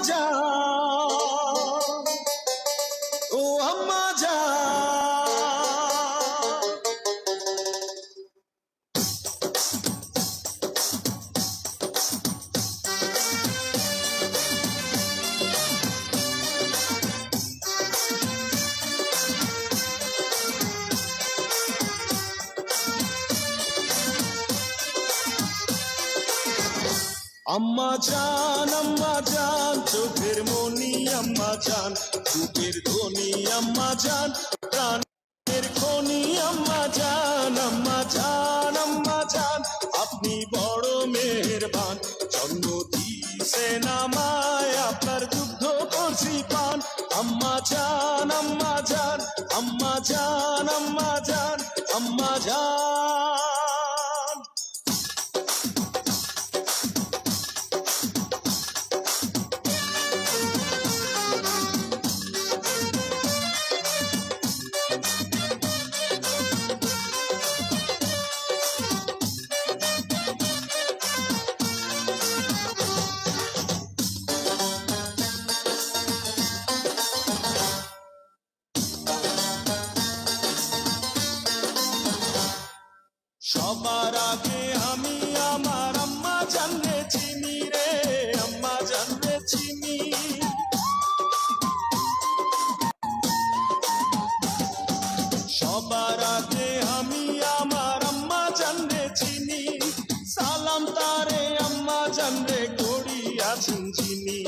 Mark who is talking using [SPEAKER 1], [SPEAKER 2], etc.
[SPEAKER 1] জান, ও আম্মা জান। আম্মা জান চোখের মনি আম্মা জান, বুকের ধ্বনি আম্মা জান, প্রাণের খনি আম্মা জান। আম্মা জান আপনি বড় মেহেরবান, জন্ম দিয়েছেন আমায়, আপনার দুগ্ধ করছি পান। আম্মা জান আম্মা জান আম্মা জান আম্মা জান আম্মা জান। সবার আগে আমি আমার আম্মা জানরে চিনি রে, আম্মা জানরে চিনি। সবার আগে আমি আমার আম্মা জানরে চিনি, সালাম তারে আম্মা জানরে করিয়াছেন যিনি।